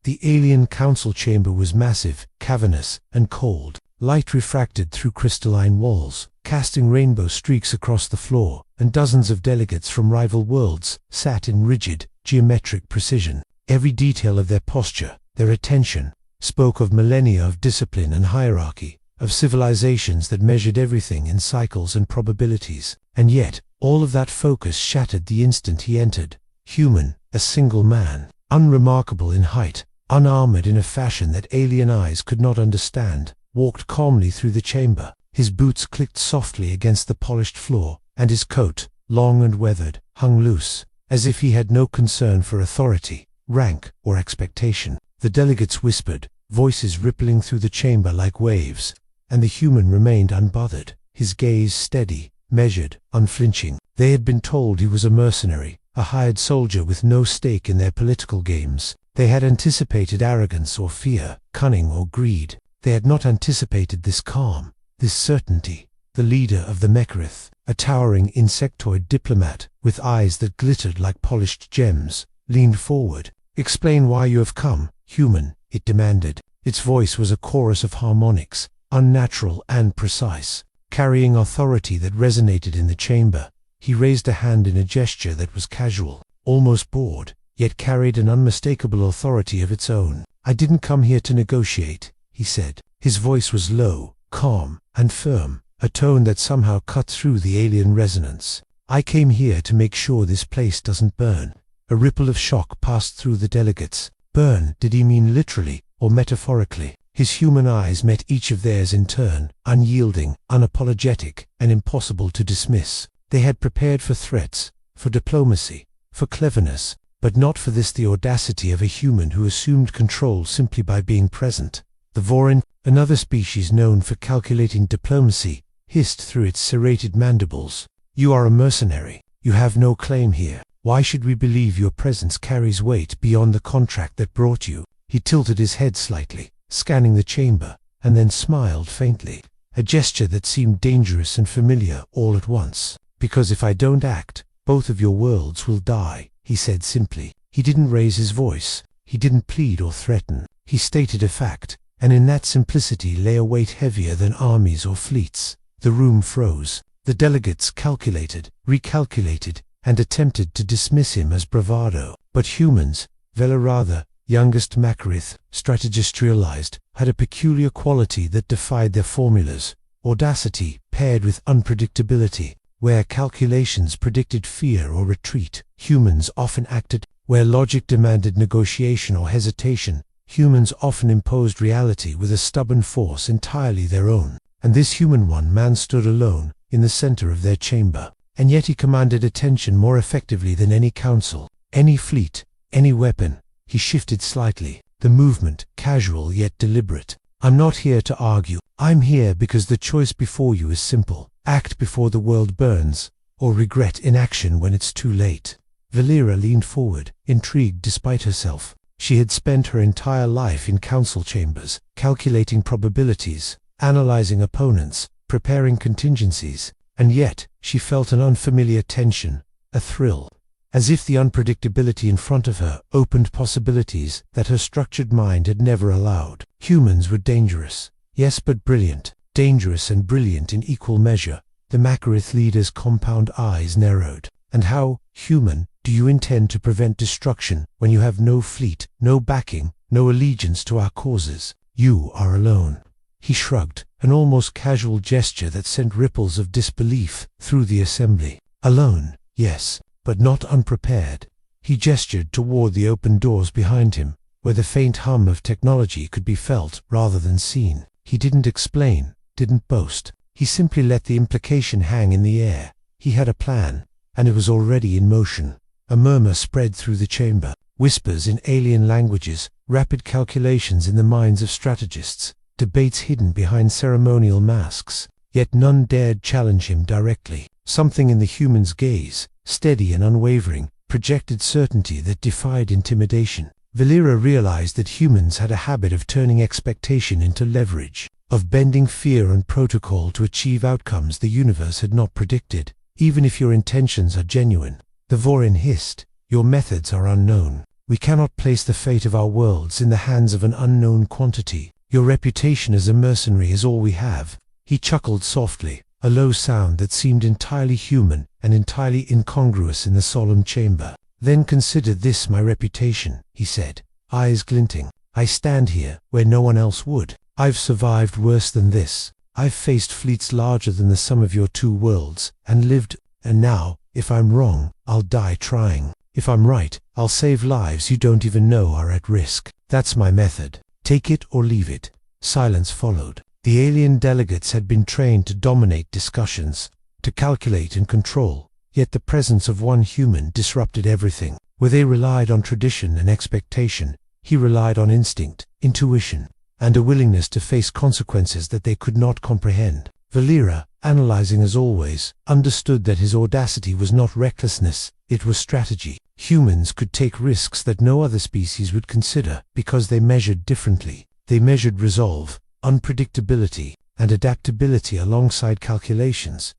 The alien council chamber was massive, cavernous, and cold. Light refracted through crystalline walls, casting rainbow streaks across the floor, and dozens of delegates from rival worlds sat in rigid, geometric precision. Every detail of their posture, their attention, spoke of millennia of discipline and hierarchy, of civilizations that measured everything in cycles and probabilities. And yet, all of that focus shattered the instant he entered. Human, a single man, unremarkable in height, unarmored in a fashion that alien eyes could not understand, walked calmly through the chamber. His boots clicked softly against the polished floor, and his coat, long and weathered, hung loose, as if he had no concern for authority, rank, or expectation. The delegates whispered, voices rippling through the chamber like waves, and the human remained unbothered, his gaze steady, measured, unflinching. They had been told he was a mercenary, a hired soldier with no stake in their political games. They had anticipated arrogance or fear, cunning or greed. They had not anticipated this calm, this certainty. The leader of the Mecharith, a towering insectoid diplomat with eyes that glittered like polished gems, leaned forward. "Explain why you have come, human," it demanded. Its voice was a chorus of harmonics, unnatural and precise, carrying authority that resonated in the chamber. He raised a hand in a gesture that was casual, almost bored, yet carried an unmistakable authority of its own. "I didn't come here to negotiate," he said. His voice was low, calm, and firm, a tone that somehow cut through the alien resonance. "I came here to make sure this place doesn't burn." A ripple of shock passed through the delegates. Burn, did he mean literally or metaphorically? His human eyes met each of theirs in turn, unyielding, unapologetic, and impossible to dismiss. They had prepared for threats, for diplomacy, for cleverness, but not for this, the audacity of a human who assumed control simply by being present. The Vorin, another species known for calculating diplomacy, hissed through its serrated mandibles. "You are a mercenary. You have no claim here. Why should we believe your presence carries weight beyond the contract that brought you?" He tilted his head slightly, scanning the chamber, and then smiled faintly, a gesture that seemed dangerous and familiar all at once. "Because if I don't act, both of your worlds will die," he said simply. He didn't raise his voice. He didn't plead or threaten. He stated a fact, and in that simplicity lay a weight heavier than armies or fleets. The room froze. The delegates calculated, recalculated, and attempted to dismiss him as bravado. But humans, Velaratha, youngest Mecharith, strategist, realized, had a peculiar quality that defied their formulas. Audacity paired with unpredictability. Where calculations predicted fear or retreat, humans often acted. Where logic demanded negotiation or hesitation, humans often imposed reality with a stubborn force entirely their own. And this human man stood alone, in the center of their chamber. And yet he commanded attention more effectively than any council, any fleet, any weapon. He shifted slightly, the movement casual yet deliberate. "I'm not here to argue. I'm here because the choice before you is simple. Act before the world burns, or regret inaction when it's too late." Valera leaned forward, intrigued despite herself. She had spent her entire life in council chambers, calculating probabilities, analyzing opponents, preparing contingencies, and yet she felt an unfamiliar tension, a thrill, as if the unpredictability in front of her opened possibilities that her structured mind had never allowed. Humans were dangerous, yes, but brilliant. Dangerous and brilliant in equal measure. The Mecharith leader's compound eyes narrowed. "And how, human, do you intend to prevent destruction when you have no fleet, no backing, no allegiance to our causes? You are alone." He shrugged, an almost casual gesture that sent ripples of disbelief through the assembly. "Alone, yes, but not unprepared." He gestured toward the open doors behind him, where the faint hum of technology could be felt rather than seen. He didn't explain, didn't boast. He simply let the implication hang in the air. He had a plan, and it was already in motion. A murmur spread through the chamber, whispers in alien languages, rapid calculations in the minds of strategists, debates hidden behind ceremonial masks. Yet none dared challenge him directly. Something in the human's gaze, steady and unwavering, projected certainty that defied intimidation. Valera realized that humans had a habit of turning expectation into leverage, of bending fear and protocol to achieve outcomes the universe had not predicted, even if your intentions are genuine. The Vorin hissed, "Your methods are unknown. We cannot place the fate of our worlds in the hands of an unknown quantity. Your reputation as a mercenary is all we have." He chuckled softly, a low sound that seemed entirely human and entirely incongruous in the solemn chamber. "Then consider this my reputation," he said, eyes glinting. "I stand here where no one else would. I've survived worse than this. I've faced fleets larger than the sum of your two worlds, and lived, and now, if I'm wrong, I'll die trying. If I'm right, I'll save lives you don't even know are at risk. That's my method. Take it or leave it." Silence followed. The alien delegates had been trained to dominate discussions, to calculate and control, yet the presence of one human disrupted everything. Where they relied on tradition and expectation, he relied on instinct, intuition, and a willingness to face consequences that they could not comprehend. Valera, analyzing as always, understood that his audacity was not recklessness, it was strategy. Humans could take risks that no other species would consider, because they measured differently. They measured resolve, unpredictability, and adaptability alongside calculations.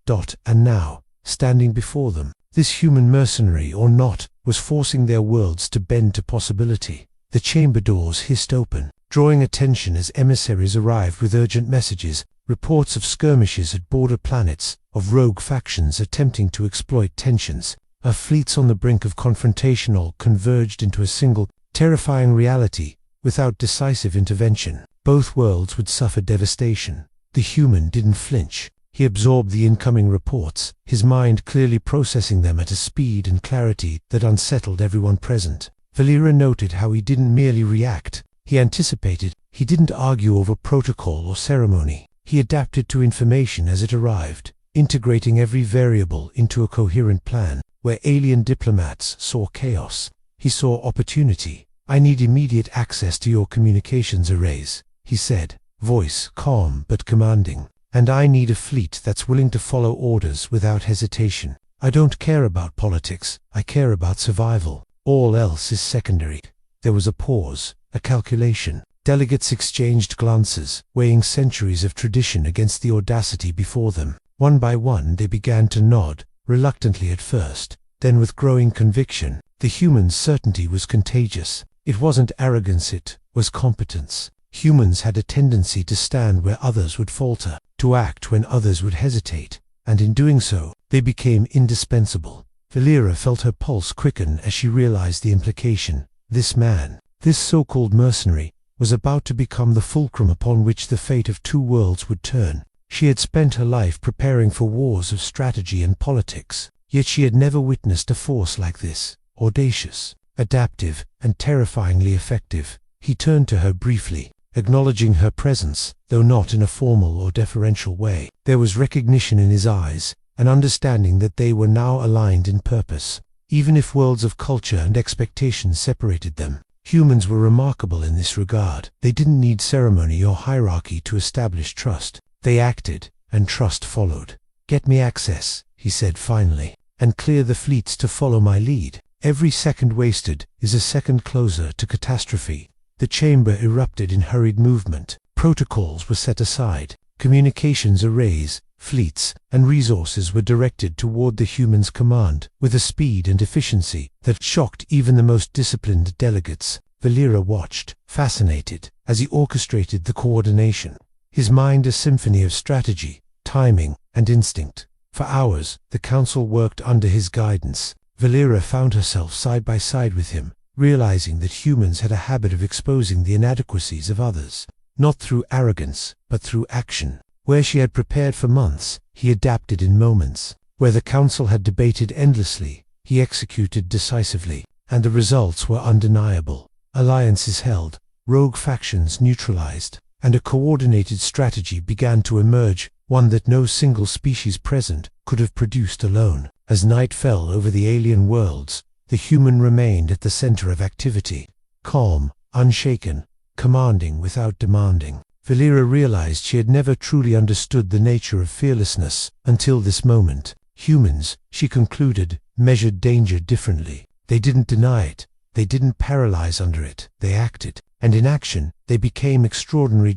And now, standing before them, this human mercenary or not, was forcing their worlds to bend to possibility. The chamber doors hissed open, drawing attention as emissaries arrived with urgent messages, reports of skirmishes at border planets, of rogue factions attempting to exploit tensions, of fleets on the brink of confrontation all converged into a single, terrifying reality. Without decisive intervention, both worlds would suffer devastation. The human didn't flinch. He absorbed the incoming reports, his mind clearly processing them at a speed and clarity that unsettled everyone present. Valera noted how he didn't merely react. He anticipated. He didn't argue over protocol or ceremony. He adapted to information as it arrived, integrating every variable into a coherent plan. Where alien diplomats saw chaos, he saw opportunity. "I need immediate access to your communications arrays," he said, voice calm but commanding. "And I need a fleet that's willing to follow orders without hesitation. I don't care about politics, I care about survival. All else is secondary." There was a pause, a calculation. Delegates exchanged glances, weighing centuries of tradition against the audacity before them. One by one they began to nod, reluctantly at first, then with growing conviction. The human's certainty was contagious. It wasn't arrogance, it was competence. Humans had a tendency to stand where others would falter, to act when others would hesitate, and in doing so, they became indispensable. Valera felt her pulse quicken as she realized the implication. This man, this so-called mercenary, was about to become the fulcrum upon which the fate of two worlds would turn. She had spent her life preparing for wars of strategy and politics, yet she had never witnessed a force like this, audacious, adaptive, and terrifyingly effective. He turned to her briefly, acknowledging her presence, though not in a formal or deferential way. There was recognition in his eyes, an understanding that they were now aligned in purpose. Even if worlds of culture and expectation separated them, humans were remarkable in this regard. They didn't need ceremony or hierarchy to establish trust. They acted, and trust followed. "Get me access," he said finally, "and clear the fleets to follow my lead. Every second wasted is a second closer to catastrophe." The chamber erupted in hurried movement. Protocols were set aside. Communications arrays, fleets, and resources were directed toward the human's command, with a speed and efficiency that shocked even the most disciplined delegates. Valera watched, fascinated, as he orchestrated the coordination. His mind a symphony of strategy, timing, and instinct. For hours, the council worked under his guidance. Valera found herself side by side with him, realizing that humans had a habit of exposing the inadequacies of others, not through arrogance, but through action. Where she had prepared for months, he adapted in moments. Where the council had debated endlessly, he executed decisively, and the results were undeniable. Alliances held, rogue factions neutralized, and a coordinated strategy began to emerge, one that no single species present could have produced alone. As night fell over the alien worlds, the human remained at the center of activity, calm, unshaken, commanding without demanding. Valera realized she had never truly understood the nature of fearlessness until this moment. Humans, she concluded, measured danger differently. They didn't deny it, they didn't paralyze under it, they acted. And in action, they became extraordinary.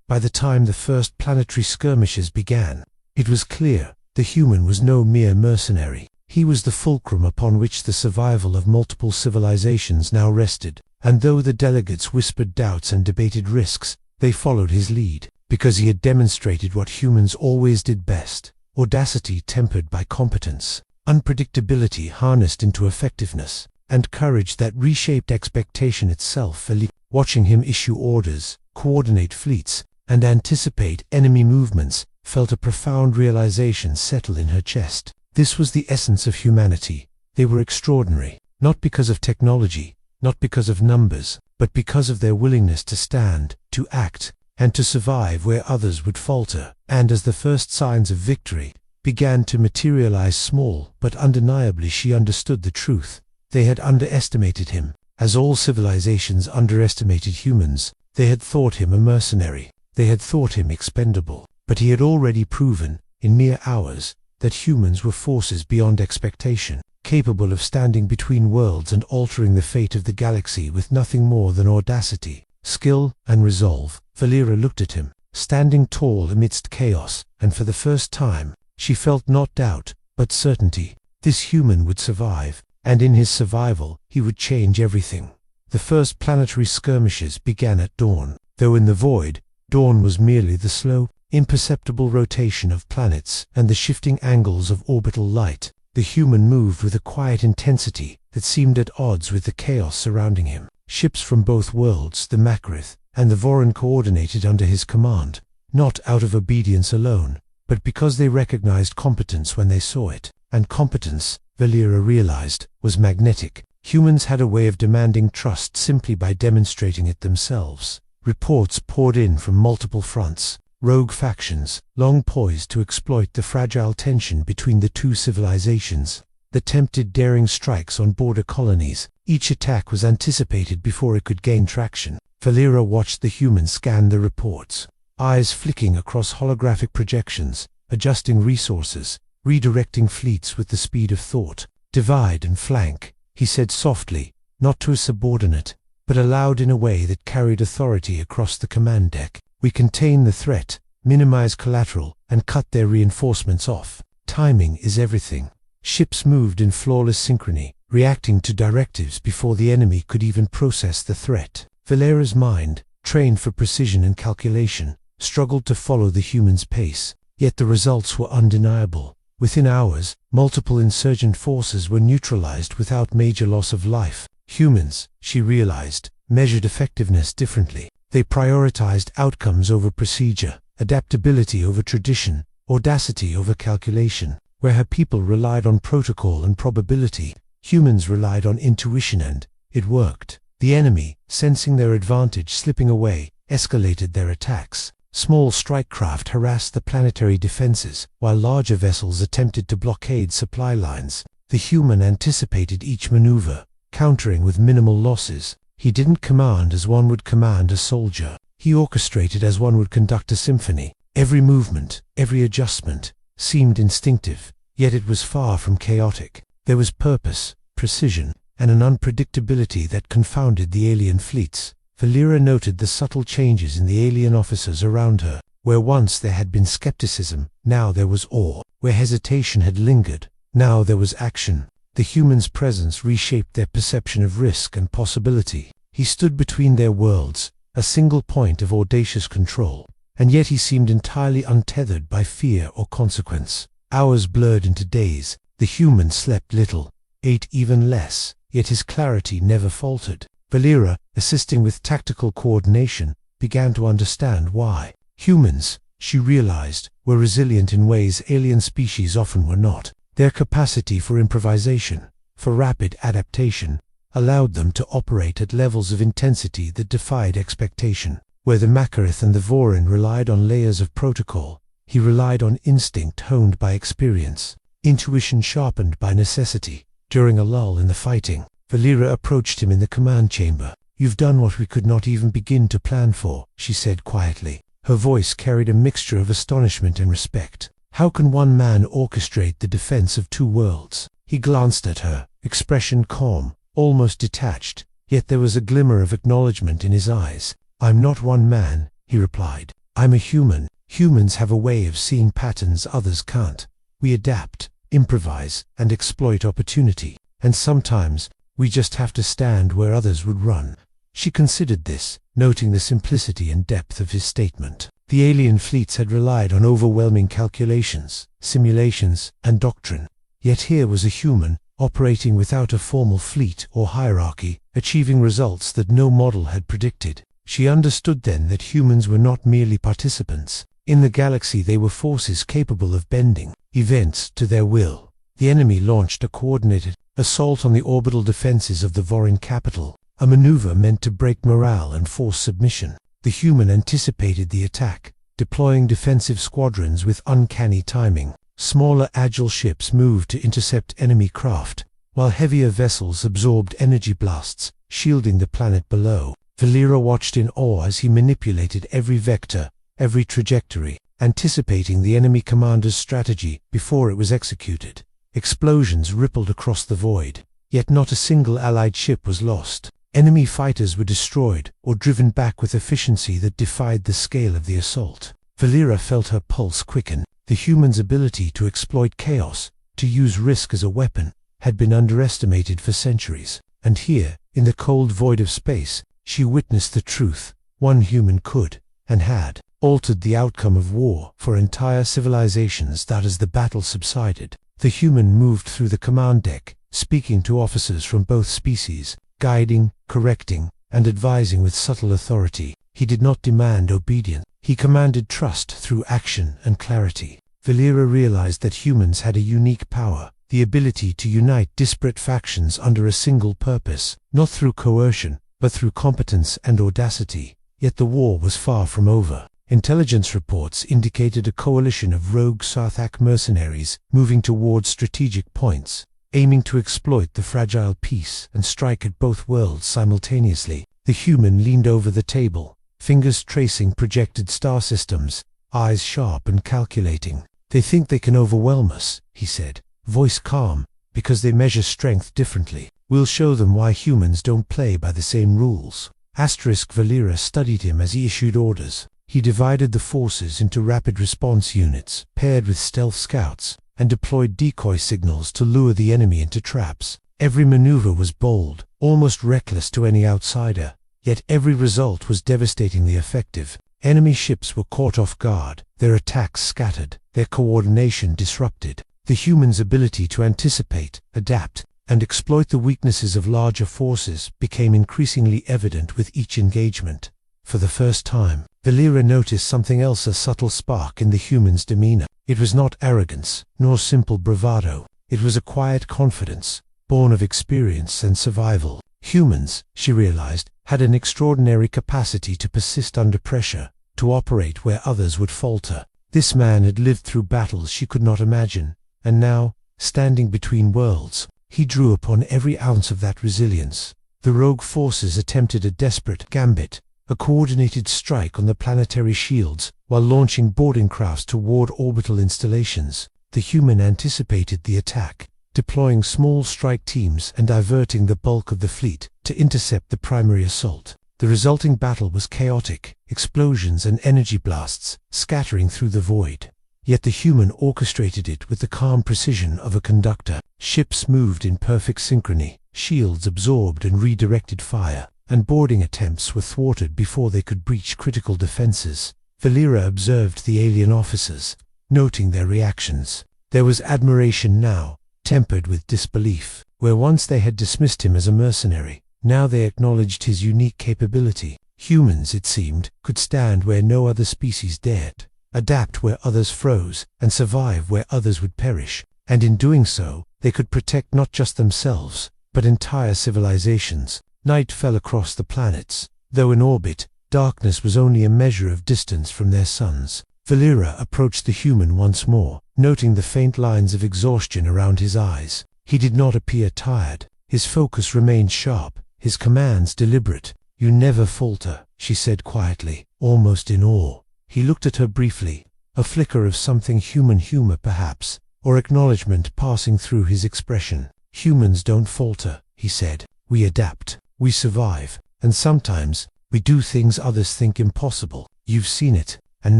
By the time the first planetary skirmishes began, it was clear the human was no mere mercenary. He was the fulcrum upon which the survival of multiple civilizations now rested, and though the delegates whispered doubts and debated risks, they followed his lead, because he had demonstrated what humans always did best: audacity tempered by competence, unpredictability harnessed into effectiveness, and courage that reshaped expectation itself. Watching him issue orders, coordinate fleets, and anticipate enemy movements, felt a profound realization settle in her chest. This was the essence of humanity. They were extraordinary, not because of technology, not because of numbers, but because of their willingness to stand, to act, and to survive where others would falter. And as the first signs of victory began to materialize, small but undeniably, she understood the truth. They had underestimated him, as all civilizations underestimated humans. They had thought him a mercenary. They had thought him expendable. But he had already proven, in mere hours, that humans were forces beyond expectation, capable of standing between worlds and altering the fate of the galaxy with nothing more than audacity, skill, and resolve. Valeera looked at him, standing tall amidst chaos, and for the first time, she felt not doubt, but certainty. This human would survive, and in his survival, he would change everything. The first planetary skirmishes began at dawn, though in the void, dawn was merely the slow, imperceptible rotation of planets and the shifting angles of orbital light. The human moved with a quiet intensity that seemed at odds with the chaos surrounding him. Ships from both worlds, the Makarith and the Voron, coordinated under his command, not out of obedience alone, but because they recognized competence when they saw it. And competence, Valeera realized, was magnetic. Humans had a way of demanding trust simply by demonstrating it themselves. Reports poured in from multiple fronts. Rogue factions, long poised to exploit the fragile tension between the two civilizations, that tempted daring strikes on border colonies. Each attack was anticipated before it could gain traction. Valeera watched the humans scan the reports, eyes flicking across holographic projections, adjusting resources, redirecting fleets with the speed of thought. "Divide and flank," he said softly, not to a subordinate, but aloud in a way that carried authority across the command deck. "We contain the threat, minimize collateral, and cut their reinforcements off. Timing is everything." Ships moved in flawless synchrony, reacting to directives before the enemy could even process the threat. Valeera's mind, trained for precision and calculation, struggled to follow the human's pace, yet the results were undeniable. Within hours, multiple insurgent forces were neutralized without major loss of life. Humans, she realized, measured effectiveness differently. They prioritized outcomes over procedure, adaptability over tradition, audacity over calculation. Where her people relied on protocol and probability, humans relied on intuition, and it worked. The enemy, sensing their advantage slipping away, escalated their attacks. Small strike craft harassed the planetary defenses, while larger vessels attempted to blockade supply lines. The human anticipated each maneuver, countering with minimal losses. He didn't command as one would command a soldier. He orchestrated as one would conduct a symphony. Every movement, every adjustment, seemed instinctive, yet it was far from chaotic. There was purpose, precision, and an unpredictability that confounded the alien fleets. Valeera noted the subtle changes in the alien officers around her. Where once there had been skepticism, now there was awe. Where hesitation had lingered, now there was action. The human's presence reshaped their perception of risk and possibility. He stood between their worlds, a single point of audacious control, and yet he seemed entirely untethered by fear or consequence. Hours blurred into days. The human slept little, ate even less, yet his clarity never faltered. Valeera, assisting with tactical coordination, began to understand why. Humans, she realized, were resilient in ways alien species often were not. Their capacity for improvisation, for rapid adaptation, allowed them to operate at levels of intensity that defied expectation. Where the Makarith and the Voron relied on layers of protocol, he relied on instinct honed by experience, intuition sharpened by necessity. During a lull in the fighting, Valeera approached him in the command chamber. "You've done what we could not even begin to plan for," she said quietly. Her voice carried a mixture of astonishment and respect. "How can one man orchestrate the defense of two worlds?" He glanced at her, expression calm, almost detached, yet there was a glimmer of acknowledgement in his eyes. "I'm not one man," he replied. "I'm a human. Humans have a way of seeing patterns others can't. We adapt, improvise, and exploit opportunity. And sometimes, we just have to stand where others would run. She considered this, noting the simplicity and depth of his statement. The alien fleets had relied on overwhelming calculations, simulations, and doctrine. Yet here was a human, operating without a formal fleet or hierarchy, achieving results that no model had predicted. She understood then that humans were not merely participants. In the galaxy they were forces capable of bending events to their will. The enemy launched a coordinated assault on the orbital defenses of the Vorin capital, a maneuver meant to break morale and force submission. The human anticipated the attack, deploying defensive squadrons with uncanny timing. Smaller agile ships moved to intercept enemy craft, while heavier vessels absorbed energy blasts, shielding the planet below. Valera watched in awe as he manipulated every vector, every trajectory, anticipating the enemy commander's strategy before it was executed. Explosions rippled across the void, yet not a single allied ship was lost. Enemy fighters were destroyed or driven back with efficiency that defied the scale of the assault. Valera felt her pulse quicken. The human's ability to exploit chaos, to use risk as a weapon, had been underestimated for centuries. And here, in the cold void of space, she witnessed the truth. One human could, and had, altered the outcome of war for entire civilizations. That as the battle subsided, the human moved through the command deck, speaking to officers from both species, guiding, correcting, and advising with subtle authority. He did not demand obedience. He commanded trust through action and clarity. Valera realized that humans had a unique power, the ability to unite disparate factions under a single purpose, not through coercion, but through competence and audacity. Yet the war was far from over. Intelligence reports indicated a coalition of rogue Sarthak mercenaries moving towards strategic points, aiming to exploit the fragile peace and strike at both worlds simultaneously. The human leaned over the table, fingers tracing projected star systems, eyes sharp and calculating. "They think they can overwhelm us," he said, voice calm, "because they measure strength differently. We'll show them why humans don't play by the same rules." Valera studied him as he issued orders. He divided the forces into rapid response units, paired with stealth scouts, and deployed decoy signals to lure the enemy into traps. Every maneuver was bold, almost reckless to any outsider, yet every result was devastatingly effective. Enemy ships were caught off guard, their attacks scattered, their coordination disrupted. The human's ability to anticipate, adapt, and exploit the weaknesses of larger forces became increasingly evident with each engagement. For the first time, Valera noticed something else, a subtle spark in the human's demeanor. It was not arrogance, nor simple bravado. It was a quiet confidence, born of experience and survival. Humans, she realized, had an extraordinary capacity to persist under pressure, to operate where others would falter. This man had lived through battles she could not imagine, and now, standing between worlds, he drew upon every ounce of that resilience. The rogue forces attempted a desperate gambit, a coordinated strike on the planetary shields, while launching boarding crafts toward orbital installations. The human anticipated the attack, deploying small strike teams and diverting the bulk of the fleet to intercept the primary assault. The resulting battle was chaotic, explosions and energy blasts scattering through the void. Yet the human orchestrated it with the calm precision of a conductor. Ships moved in perfect synchrony, shields absorbed and redirected fire, and boarding attempts were thwarted before they could breach critical defenses. Valera observed the alien officers, noting their reactions. There was admiration now, tempered with disbelief. Where once they had dismissed him as a mercenary, now they acknowledged his unique capability. Humans, it seemed, could stand where no other species dared, adapt where others froze, and survive where others would perish. And in doing so, they could protect not just themselves, but entire civilizations. Night fell across the planets. Though in orbit, darkness was only a measure of distance from their suns. Valera approached the human once more, noting the faint lines of exhaustion around his eyes. He did not appear tired. His focus remained sharp, his commands deliberate. "You never falter," she said quietly, almost in awe. He looked at her briefly, a flicker of something human humor perhaps, or acknowledgement passing through his expression. "Humans don't falter," he said. "We adapt, we survive, and sometimes we do things others think impossible. You've seen it, and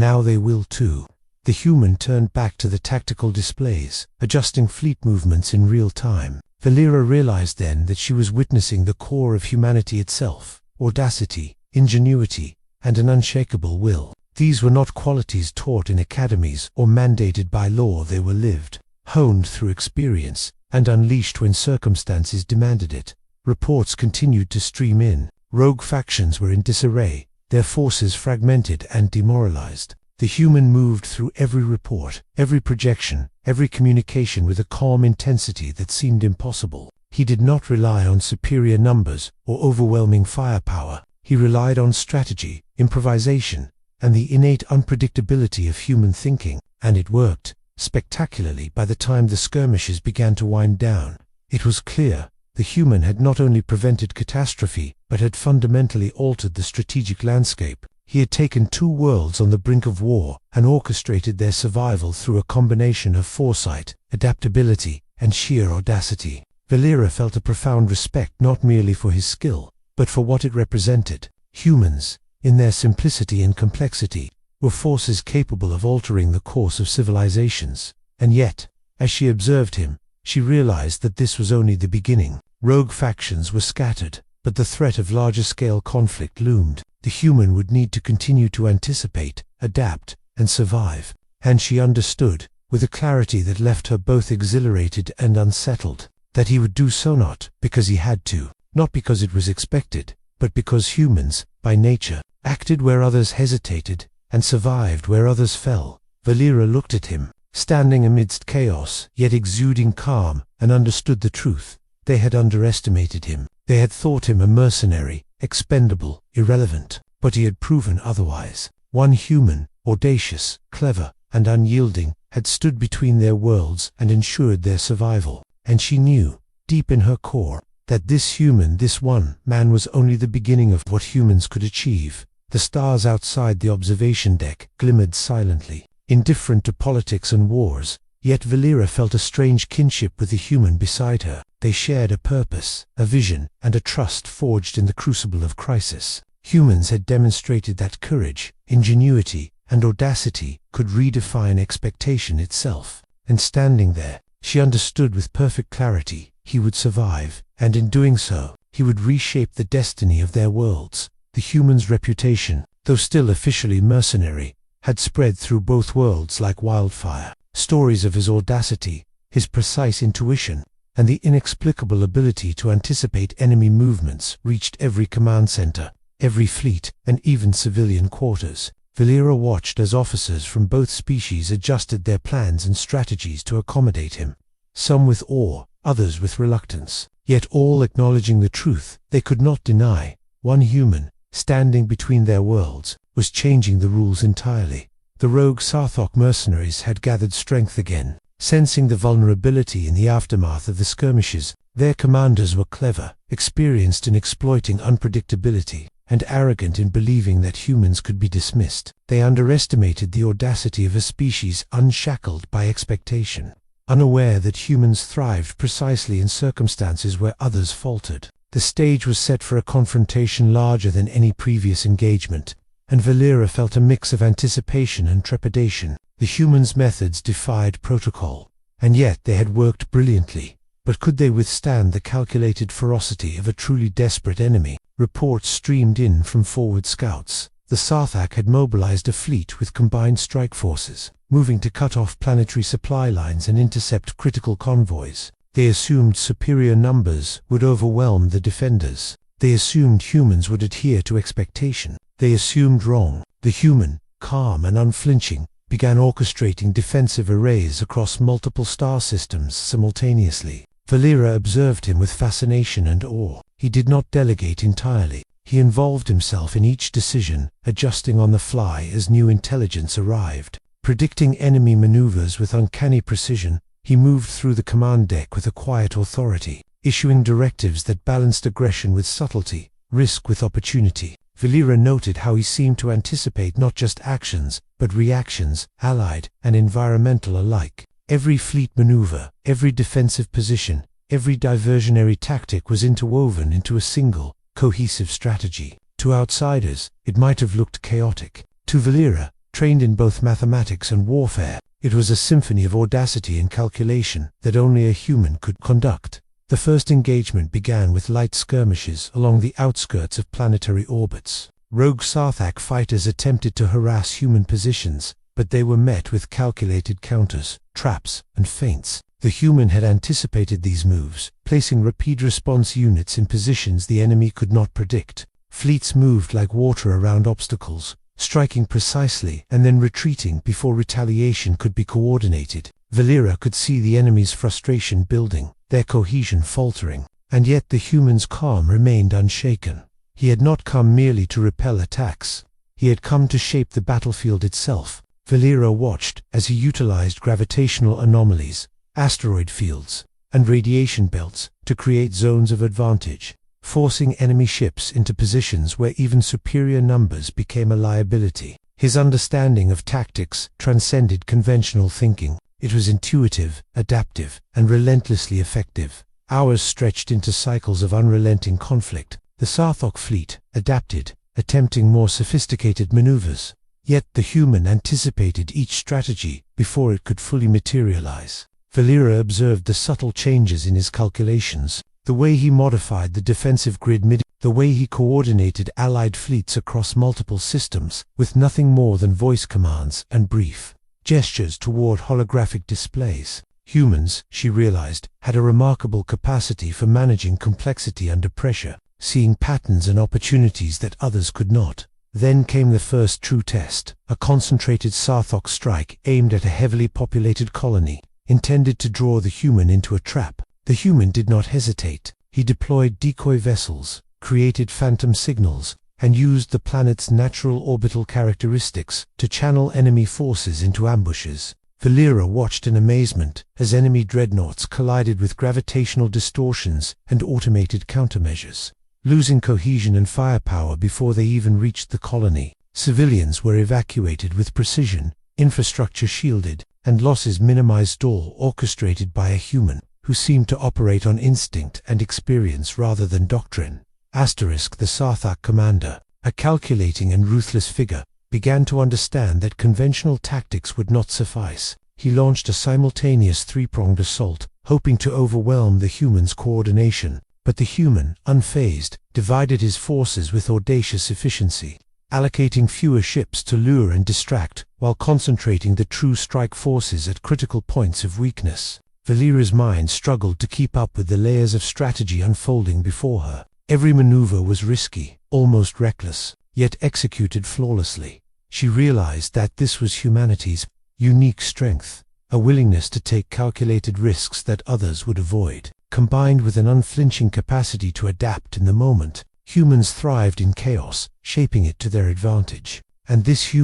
now they will too." the human turned back to the tactical displays, adjusting fleet movements in real time. Valera realized then that she was witnessing the core of humanity itself: audacity, ingenuity, and an unshakable will. These were not qualities taught in academies or mandated by law. They were lived, honed through experience, and unleashed when circumstances demanded it. Reports continued to stream in. Rogue factions were in disarray, their forces fragmented and demoralized. The human moved through every report, every projection, every communication with a calm intensity that seemed impossible. He did not rely on superior numbers or overwhelming firepower. He relied on strategy, improvisation, and the innate unpredictability of human thinking, and it worked spectacularly. By the time the skirmishes began to wind down, it was clear the human had not only prevented catastrophe, but had fundamentally altered the strategic landscape. He had taken two worlds on the brink of war and orchestrated their survival through a combination of foresight, adaptability, and sheer audacity. Valera felt a profound respect not merely for his skill, but for what it represented. Humans, in their simplicity and complexity, were forces capable of altering the course of civilizations. And yet, as she observed him, she realized that this was only the beginning. Rogue factions were scattered, but the threat of larger-scale conflict loomed. The human would need to continue to anticipate, adapt, and survive. And she understood, with a clarity that left her both exhilarated and unsettled, that he would do so not because he had to, not because it was expected, but because humans, by nature, acted where others hesitated, and survived where others fell. Valera looked at him, standing amidst chaos, yet exuding calm, and understood the truth. They had underestimated him. They had thought him a mercenary, expendable, irrelevant. But he had proven otherwise. One human, audacious, clever, and unyielding, had stood between their worlds and ensured their survival. And she knew, deep in her core, that this human, this one man, was only the beginning of what humans could achieve. The stars outside the observation deck glimmered silently, indifferent to politics and wars, yet Valera felt a strange kinship with the human beside her. They shared a purpose, a vision, and a trust forged in the crucible of crisis. Humans had demonstrated that courage, ingenuity, and audacity could redefine expectation itself. And standing there, she understood with perfect clarity, he would survive, and in doing so, he would reshape the destiny of their worlds. The human's reputation, though still officially mercenary, had spread through both worlds like wildfire. Stories of his audacity, his precise intuition, and the inexplicable ability to anticipate enemy movements reached every command center, every fleet, and even civilian quarters. Valera watched as officers from both species adjusted their plans and strategies to accommodate him, some with awe, others with reluctance, yet all acknowledging the truth they could not deny. One human, standing between their worlds, was changing the rules entirely. The rogue Sarthok mercenaries had gathered strength again. Sensing the vulnerability in the aftermath of the skirmishes, their commanders were clever, experienced in exploiting unpredictability, and arrogant in believing that humans could be dismissed. They underestimated the audacity of a species unshackled by expectation, unaware that humans thrived precisely in circumstances where others faltered. The stage was set for a confrontation larger than any previous engagement, and Valera felt a mix of anticipation and trepidation. The humans' methods defied protocol, and yet they had worked brilliantly. But could they withstand the calculated ferocity of a truly desperate enemy? Reports streamed in from forward scouts. The Sarthak had mobilized a fleet with combined strike forces, moving to cut off planetary supply lines and intercept critical convoys. They assumed superior numbers would overwhelm the defenders. They assumed humans would adhere to expectation. They assumed wrong. The human, calm and unflinching, began orchestrating defensive arrays across multiple star systems simultaneously. Valera observed him with fascination and awe. He did not delegate entirely. He involved himself in each decision, adjusting on the fly as new intelligence arrived. Predicting enemy maneuvers with uncanny precision, he moved through the command deck with a quiet authority, issuing directives that balanced aggression with subtlety, risk with opportunity. Valera noted how he seemed to anticipate not just actions, but reactions, allied and environmental alike. Every fleet maneuver, every defensive position, every diversionary tactic was interwoven into a single, cohesive strategy. To outsiders, it might have looked chaotic. To Valera, trained in both mathematics and warfare. It was a symphony of audacity and calculation that only a human could conduct. The first engagement began with light skirmishes along the outskirts of planetary orbits. Rogue Sarthak fighters attempted to harass human positions, but they were met with calculated counters, traps, and feints. The human had anticipated these moves, placing rapid response units in positions the enemy could not predict. Fleets moved like water around obstacles, striking precisely and then retreating before retaliation could be coordinated. Valera could see the enemy's frustration building, their cohesion faltering, and yet the human's calm remained unshaken. He had not come merely to repel attacks. He had come to shape the battlefield itself. Valera watched as he utilized gravitational anomalies, asteroid fields, and radiation belts to create zones of advantage, forcing enemy ships into positions where even superior numbers became a liability. His understanding of tactics transcended conventional thinking. It was intuitive, adaptive, and relentlessly effective. Hours stretched into cycles of unrelenting conflict. The Sarthok fleet adapted, attempting more sophisticated maneuvers. Yet the human anticipated each strategy before it could fully materialize. Valera observed the subtle changes in his calculations, the way he modified the defensive grid the way he coordinated allied fleets across multiple systems with nothing more than voice commands and brief gestures toward holographic displays. Humans, she realized, had a remarkable capacity for managing complexity under pressure, seeing patterns and opportunities that others could not. Then came the first true test, a concentrated Sarthok strike aimed at a heavily populated colony, intended to draw the human into a trap. The human did not hesitate. He deployed decoy vessels, created phantom signals, and used the planet's natural orbital characteristics to channel enemy forces into ambushes. Valera watched in amazement as enemy dreadnoughts collided with gravitational distortions and automated countermeasures, losing cohesion and firepower before they even reached the colony. Civilians were evacuated with precision, infrastructure shielded, and losses minimized, all orchestrated by a human who seemed to operate on instinct and experience rather than doctrine. The Sarthak commander, a calculating and ruthless figure, began to understand that conventional tactics would not suffice. He launched a simultaneous three-pronged assault, hoping to overwhelm the human's coordination. But the human, unfazed, divided his forces with audacious efficiency, allocating fewer ships to lure and distract, while concentrating the true strike forces at critical points of weakness. Valera's mind struggled to keep up with the layers of strategy unfolding before her. Every maneuver was risky, almost reckless, yet executed flawlessly. She realized that this was humanity's unique strength, a willingness to take calculated risks that others would avoid. Combined with an unflinching capacity to adapt in the moment, humans thrived in chaos, shaping it to their advantage. And this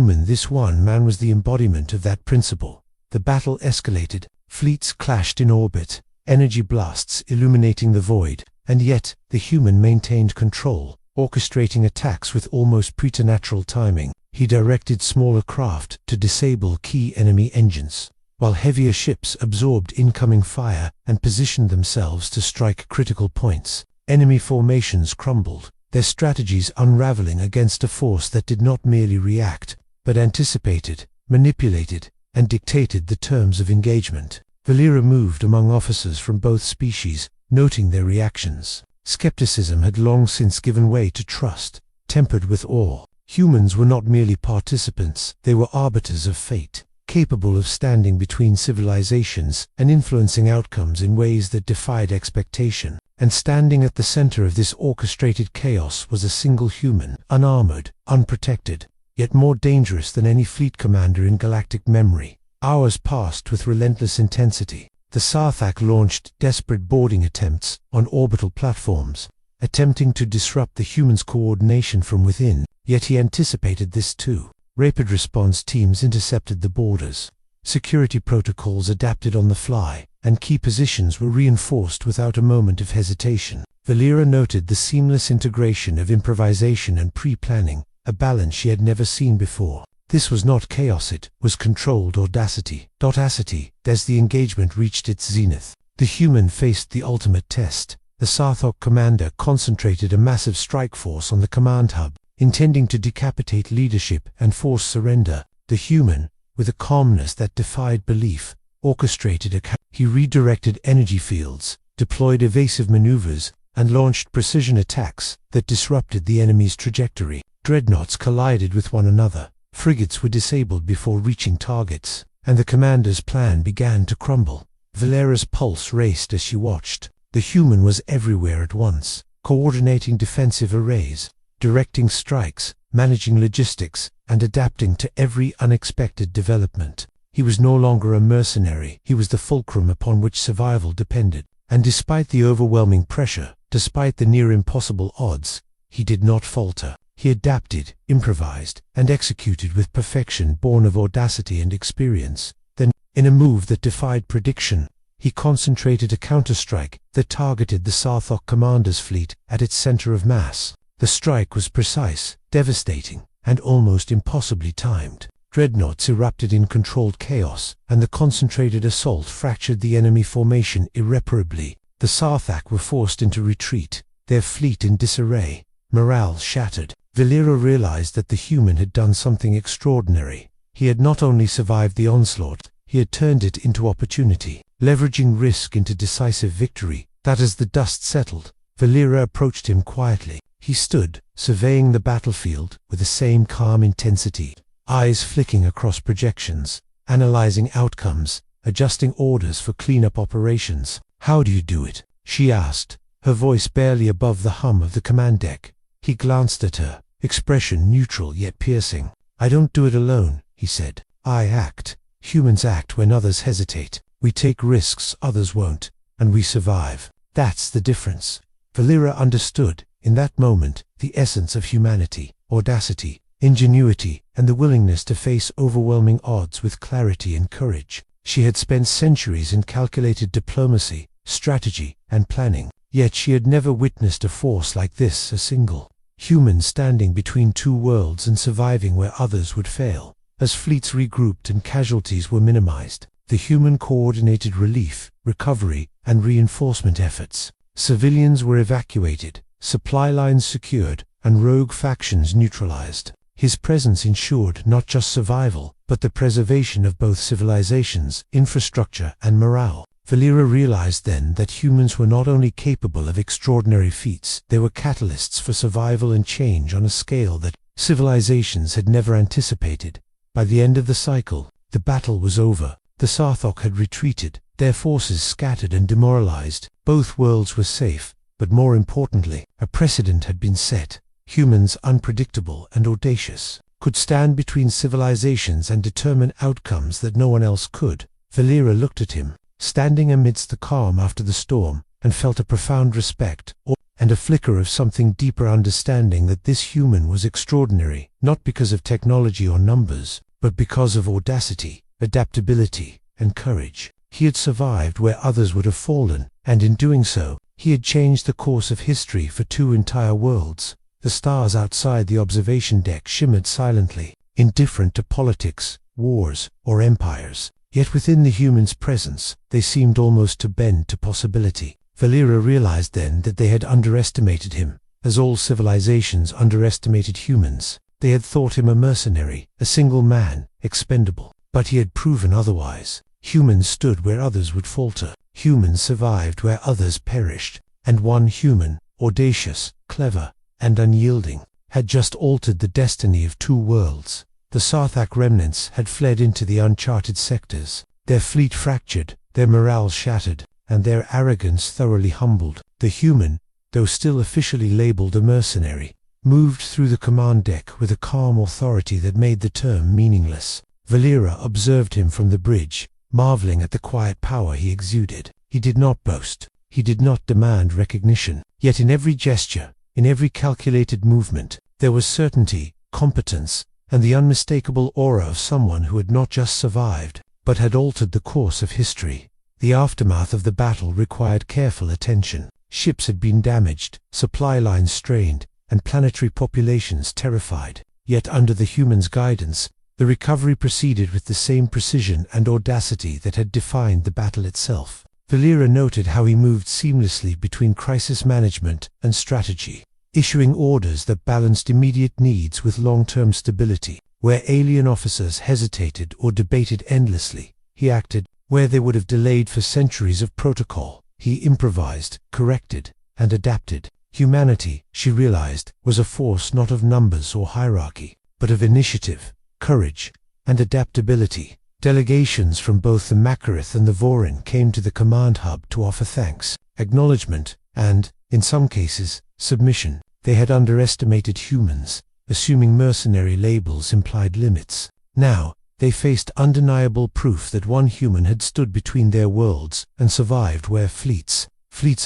one man was the embodiment of that principle. The battle escalated, fleets clashed in orbit, energy blasts illuminating the void, and yet the human maintained control, orchestrating attacks with almost preternatural timing. He directed smaller craft to disable key enemy engines, while heavier ships absorbed incoming fire and positioned themselves to strike critical points. Enemy formations crumbled, their strategies unraveling against a force that did not merely react, but anticipated, manipulated, and dictated the terms of engagement. Valera moved among officers from both species, noting their reactions. Skepticism had long since given way to trust, tempered with awe. Humans were not merely participants, they were arbiters of fate, capable of standing between civilizations and influencing outcomes in ways that defied expectation. And standing at the center of this orchestrated chaos was a single human, unarmored, unprotected, yet more dangerous than any fleet commander in galactic memory. Hours passed with relentless intensity. The Sarthak launched desperate boarding attempts on orbital platforms, attempting to disrupt the human's coordination from within, yet he anticipated this too. Rapid response teams intercepted the borders. Security protocols adapted on the fly, and key positions were reinforced without a moment of hesitation. Valera noted the seamless integration of improvisation and pre-planning, a balance she had never seen before. This was not chaos, it was controlled audacity. As the engagement reached its zenith, the human faced the ultimate test. The Sarthok commander concentrated a massive strike force on the command hub, intending to decapitate leadership and force surrender. The human, with a calmness that defied belief, orchestrated he redirected energy fields, deployed evasive maneuvers, and launched precision attacks that disrupted the enemy's trajectory. Dreadnoughts collided with one another, frigates were disabled before reaching targets, and the commander's plan began to crumble. Valera's pulse raced as she watched. The human was everywhere at once, coordinating defensive arrays, directing strikes, managing logistics, and adapting to every unexpected development. He was no longer a mercenary, he was the fulcrum upon which survival depended. And despite the overwhelming pressure, despite the near impossible odds, he did not falter. He adapted, improvised, and executed with perfection born of audacity and experience. Then, in a move that defied prediction, he concentrated a counterstrike that targeted the Sarthok commander's fleet at its center of mass. The strike was precise, devastating, and almost impossibly timed. Dreadnoughts erupted in controlled chaos, and the concentrated assault fractured the enemy formation irreparably. The Sarthak were forced into retreat, their fleet in disarray, morale shattered. Valera realized that the human had done something extraordinary. He had not only survived the onslaught, he had turned it into opportunity, leveraging risk into decisive victory. That as the dust settled, Valera approached him quietly. He stood, surveying the battlefield with the same calm intensity, eyes flicking across projections, analyzing outcomes, adjusting orders for cleanup operations. "How do you do it?" she asked, her voice barely above the hum of the command deck. He glanced at her, expression neutral yet piercing. "I don't do it alone," he said. "I act. Humans act when others hesitate. We take risks others won't, and we survive. That's the difference." Valera understood, in that moment, the essence of humanity: audacity, ingenuity, and the willingness to face overwhelming odds with clarity and courage. She had spent centuries in calculated diplomacy, strategy, and planning, yet she had never witnessed a force like this, a single human standing between two worlds and surviving where others would fail. As fleets regrouped and casualties were minimized, the human coordinated relief, recovery, and reinforcement efforts. Civilians were evacuated, supply lines secured, and rogue factions neutralized. His presence ensured not just survival, but the preservation of both civilizations, infrastructure, and morale. Valera realized then that humans were not only capable of extraordinary feats, they were catalysts for survival and change on a scale that civilizations had never anticipated. By the end of the cycle, the battle was over. The Sarthok had retreated, their forces scattered and demoralized. Both worlds were safe, but more importantly, a precedent had been set. Humans, unpredictable and audacious, could stand between civilizations and determine outcomes that no one else could. Valera looked at him, standing amidst the calm after the storm, and felt a profound respect, and a flicker of something deeper understanding that this human was extraordinary, not because of technology or numbers, but because of audacity, adaptability, and courage. He had survived where others would have fallen, and in doing so, he had changed the course of history for two entire worlds. The stars outside the observation deck shimmered silently, indifferent to politics, wars, or empires. Yet within the human's presence, they seemed almost to bend to possibility. Valera realized then that they had underestimated him, as all civilizations underestimated humans. They had thought him a mercenary, a single man, expendable. But he had proven otherwise. Humans stood where others would falter. Humans survived where others perished. And one human, audacious, clever, and unyielding, had just altered the destiny of two worlds. The Sarthak remnants had fled into the uncharted sectors, their fleet fractured, their morale shattered, and their arrogance thoroughly humbled. The human, though still officially labeled a mercenary, moved through the command deck with a calm authority that made the term meaningless. Valera observed him from the bridge, marveling at the quiet power he exuded. He did not boast. He did not demand recognition. Yet in every gesture, in every calculated movement, there was certainty, competence, and the unmistakable aura of someone who had not just survived, but had altered the course of history. The aftermath of the battle required careful attention. Ships had been damaged, supply lines strained, and planetary populations terrified. Yet under the human's guidance, the recovery proceeded with the same precision and audacity that had defined the battle itself. Valera noted how he moved seamlessly between crisis management and strategy, issuing orders that balanced immediate needs with long-term stability. Where alien officers hesitated or debated endlessly, he acted. Where they would have delayed for centuries of protocol, he improvised, corrected, and adapted. Humanity, she realized, was a force not of numbers or hierarchy, but of initiative, courage, and adaptability. Delegations from both the Makarith and the Vorin came to the command hub to offer thanks, acknowledgement, and, in some cases, submission. They had underestimated humans, assuming mercenary labels implied limits. Now, they faced undeniable proof that one human had stood between their worlds and survived where fleets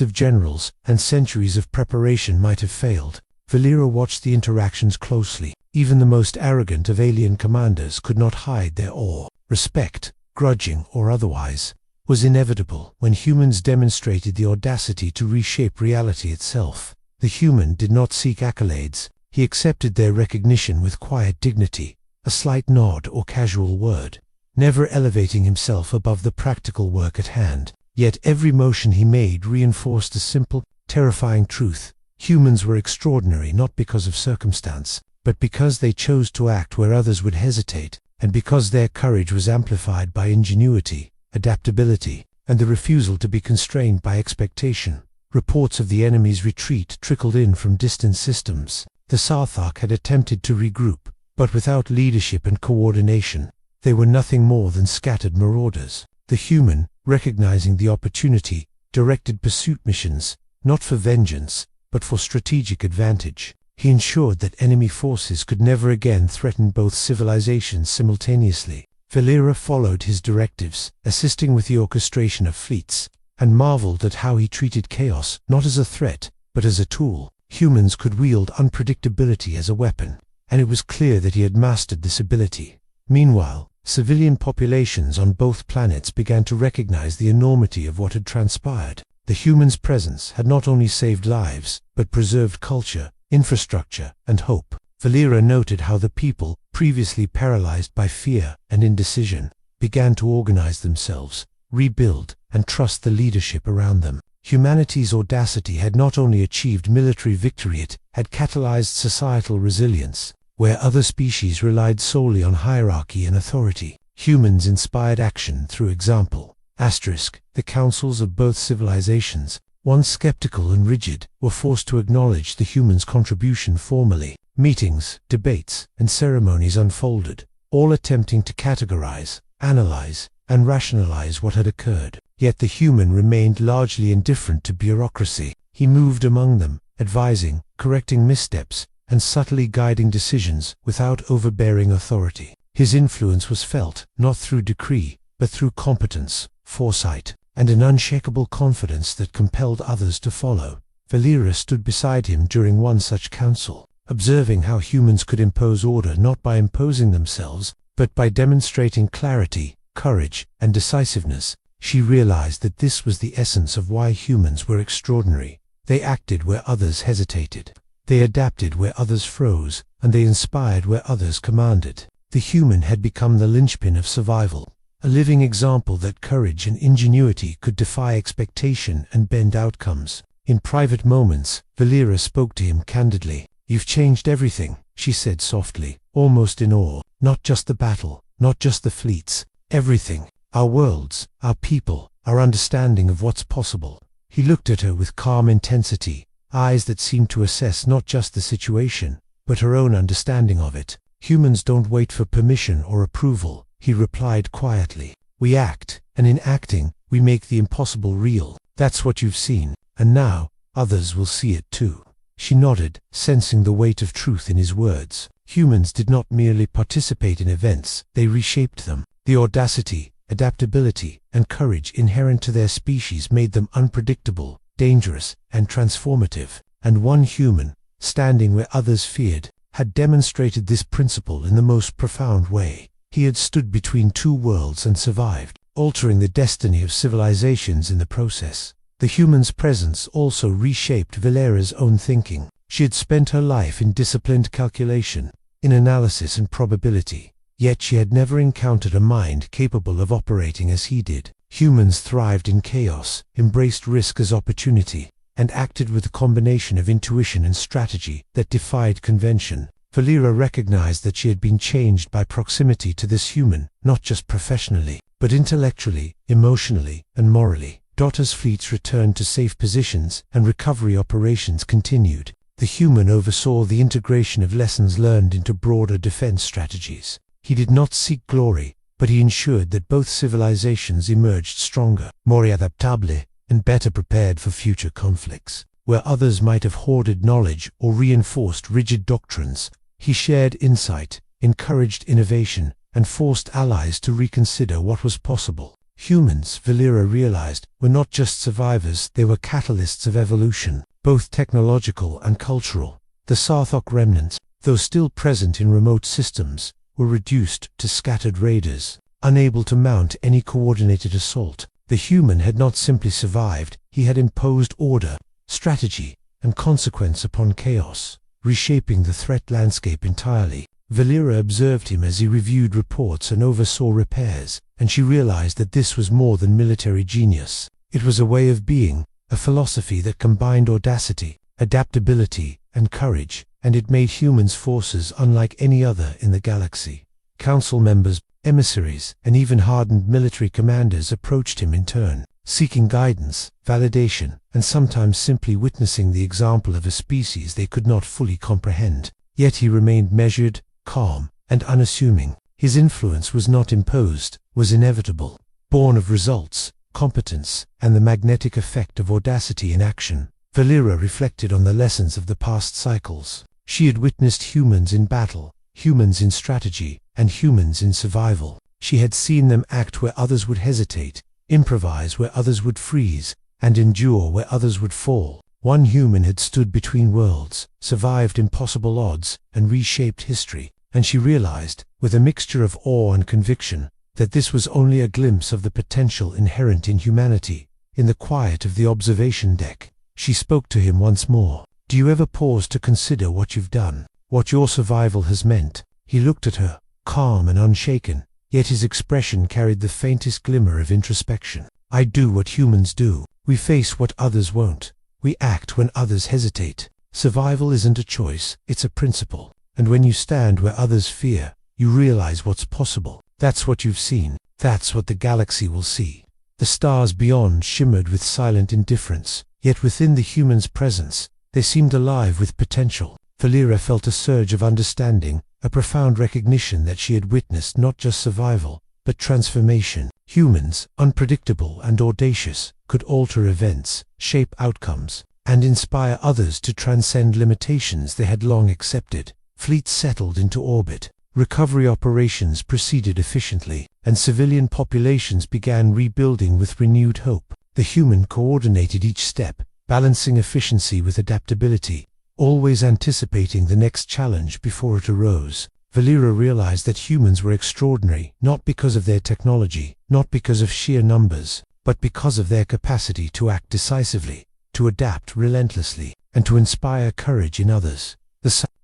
of generals, and centuries of preparation might have failed. Valera watched the interactions closely. Even the most arrogant of alien commanders could not hide their awe. Respect, grudging or otherwise, was inevitable when humans demonstrated the audacity to reshape reality itself. The human did not seek accolades. He accepted their recognition with quiet dignity, a slight nod or casual word, never elevating himself above the practical work at hand. Yet every motion he made reinforced a simple, terrifying truth. Humans were extraordinary not because of circumstance, but because they chose to act where others would hesitate, and because their courage was amplified by ingenuity, adaptability, and the refusal to be constrained by expectation. Reports of the enemy's retreat trickled in from distant systems. The Sarthak had attempted to regroup, but without leadership and coordination, they were nothing more than scattered marauders. The human, recognizing the opportunity, directed pursuit missions, not for vengeance, but for strategic advantage. He ensured that enemy forces could never again threaten both civilizations simultaneously. Valera followed his directives, assisting with the orchestration of fleets, and marveled at how he treated chaos not as a threat, but as a tool. Humans could wield unpredictability as a weapon, and it was clear that he had mastered this ability. Meanwhile, civilian populations on both planets began to recognize the enormity of what had transpired. The human's presence had not only saved lives, but preserved culture, infrastructure, and hope. Valera noted how the people, previously paralyzed by fear and indecision, began to organize themselves, rebuild, and trust the leadership around them. Humanity's audacity had not only achieved military victory, it had catalyzed societal resilience. Where other species relied solely on hierarchy and authority, humans inspired action through example. The councils of both civilizations, once skeptical and rigid, were forced to acknowledge the human's contribution formally. Meetings, debates, and ceremonies unfolded, all attempting to categorize, analyze, and rationalize what had occurred. Yet the human remained largely indifferent to bureaucracy. He moved among them, advising, correcting missteps, and subtly guiding decisions without overbearing authority. His influence was felt, not through decree, but through competence, foresight, and an unshakable confidence that compelled others to follow. Valera stood beside him during one such council, observing how humans could impose order not by imposing themselves, but by demonstrating clarity, courage, and decisiveness. She realized that this was the essence of why humans were extraordinary. They acted where others hesitated. They adapted where others froze, and they inspired where others commanded. The human had become the linchpin of survival, a living example that courage and ingenuity could defy expectation and bend outcomes. In private moments, Valera spoke to him candidly. "You've changed everything," she said softly, almost in awe. "Not just the battle, not just the fleets, everything. Our worlds, our people, our understanding of what's possible." He looked at her with calm intensity, eyes that seemed to assess not just the situation, but her own understanding of it. "Humans don't wait for permission or approval," he replied quietly. "We act, and in acting, we make the impossible real. That's what you've seen, and now, others will see it too." She nodded, sensing the weight of truth in his words. Humans did not merely participate in events, they reshaped them. The audacity, adaptability, and courage inherent to their species made them unpredictable, dangerous, and transformative. And one human, standing where others feared, had demonstrated this principle in the most profound way. He had stood between two worlds and survived, altering the destiny of civilizations in the process. The human's presence also reshaped Valera's own thinking. She had spent her life in disciplined calculation, in analysis and probability, yet she had never encountered a mind capable of operating as he did. Humans thrived in chaos, embraced risk as opportunity, and acted with a combination of intuition and strategy that defied convention. Valera recognized that she had been changed by proximity to this human, not just professionally, but intellectually, emotionally, and morally. As fleets returned to safe positions and recovery operations continued, the human oversaw the integration of lessons learned into broader defense strategies. He did not seek glory, but he ensured that both civilizations emerged stronger, more adaptable, and better prepared for future conflicts. Where others might have hoarded knowledge or reinforced rigid doctrines, he shared insight, encouraged innovation, and forced allies to reconsider what was possible. Humans, Valera realized, were not just survivors, they were catalysts of evolution, both technological and cultural. The Sarthok remnants, though still present in remote systems, were reduced to scattered raiders, unable to mount any coordinated assault. The human had not simply survived, he had imposed order, strategy, and consequence upon chaos, reshaping the threat landscape entirely. Valera observed him as he reviewed reports and oversaw repairs, and she realized that this was more than military genius. It was a way of being, a philosophy that combined audacity, adaptability, and courage, and it made humans forces unlike any other in the galaxy. Council members, emissaries, and even hardened military commanders approached him in turn, seeking guidance, validation, and sometimes simply witnessing the example of a species they could not fully comprehend. Yet he remained measured, calm, and unassuming. His influence was not imposed, was inevitable, born of results, competence, and the magnetic effect of audacity in action. Valera reflected on the lessons of the past cycles. She had witnessed humans in battle, humans in strategy, and humans in survival. She had seen them act where others would hesitate, improvise where others would freeze, and endure where others would fall. One human had stood between worlds, survived impossible odds, and reshaped history. And she realized, with a mixture of awe and conviction, that this was only a glimpse of the potential inherent in humanity. In the quiet of the observation deck, she spoke to him once more. "Do you ever pause to consider what you've done, what your survival has meant?" He looked at her, calm and unshaken, yet his expression carried the faintest glimmer of introspection. "I do what humans do. We face what others won't. We act when others hesitate. Survival isn't a choice, it's a principle. And when you stand where others fear, you realize what's possible. That's what you've seen. That's what the galaxy will see." The stars beyond shimmered with silent indifference, yet within the human's presence, they seemed alive with potential. Valera felt a surge of understanding, a profound recognition that she had witnessed not just survival, but transformation. Humans, unpredictable and audacious, could alter events, shape outcomes, and inspire others to transcend limitations they had long accepted. Fleets settled into orbit, recovery operations proceeded efficiently, and civilian populations began rebuilding with renewed hope. The human coordinated each step, balancing efficiency with adaptability, always anticipating the next challenge before it arose. Valera realized that humans were extraordinary, not because of their technology, not because of sheer numbers, but because of their capacity to act decisively, to adapt relentlessly, and to inspire courage in others.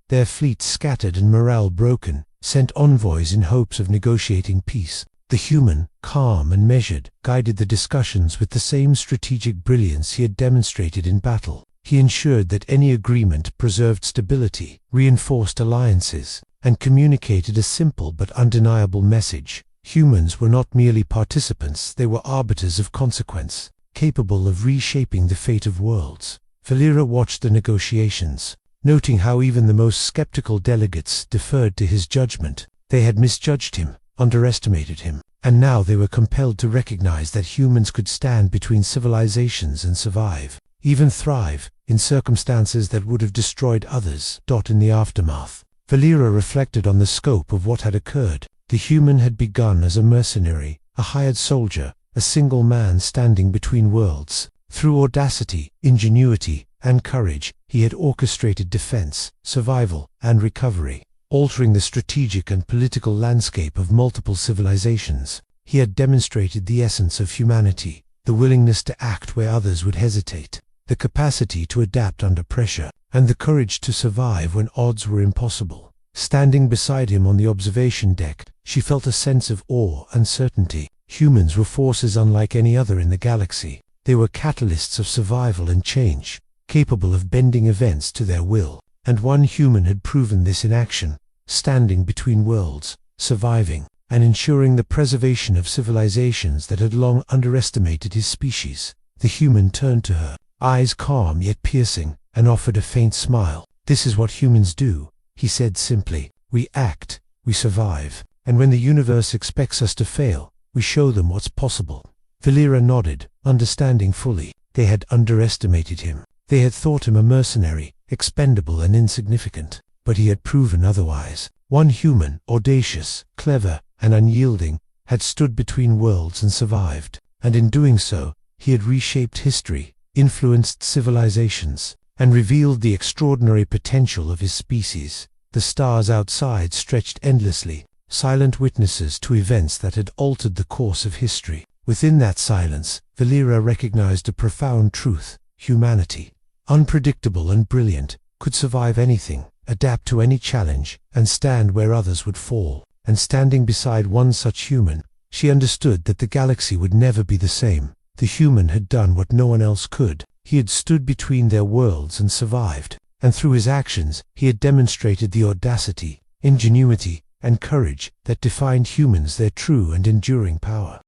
Their fleets scattered and morale broken, sent envoys in hopes of negotiating peace. The human, calm and measured, guided the discussions with the same strategic brilliance he had demonstrated in battle. He ensured that any agreement preserved stability, reinforced alliances, and communicated a simple but undeniable message. Humans were not merely participants, they were arbiters of consequence, capable of reshaping the fate of worlds. Valera watched the negotiations, noting how even the most skeptical delegates deferred to his judgment. They had misjudged him, underestimated him, and now they were compelled to recognize that humans could stand between civilizations and survive, even thrive, in circumstances that would have destroyed others. In the aftermath, Valera reflected on the scope of what had occurred. The human had begun as a mercenary, a hired soldier, a single man standing between worlds. Through audacity, ingenuity, and courage, he had orchestrated defense, survival, and recovery, altering the strategic and political landscape of multiple civilizations. He had demonstrated the essence of humanity, the willingness to act where others would hesitate, the capacity to adapt under pressure, and the courage to survive when odds were impossible. Standing beside him on the observation deck, she felt a sense of awe and certainty. Humans were forces unlike any other in the galaxy. They were catalysts of survival and change, capable of bending events to their will. And one human had proven this in action, standing between worlds, surviving, and ensuring the preservation of civilizations that had long underestimated his species. The human turned to her, eyes calm yet piercing, and offered a faint smile. "This is what humans do," he said simply. "We act, we survive, and when the universe expects us to fail, we show them what's possible." Valera nodded, understanding fully. They had underestimated him. They had thought him a mercenary, expendable and insignificant. But he had proven otherwise. One human, audacious, clever, and unyielding, had stood between worlds and survived. And in doing so, he had reshaped history, influenced civilizations, and revealed the extraordinary potential of his species. The stars outside stretched endlessly, silent witnesses to events that had altered the course of history. Within that silence, Valera recognized a profound truth. Humanity, unpredictable and brilliant, could survive anything, adapt to any challenge, and stand where others would fall. And standing beside one such human, she understood that the galaxy would never be the same. The human had done what no one else could. He had stood between their worlds and survived. And through his actions, he had demonstrated the audacity, ingenuity, and courage that defined humans, their true and enduring power.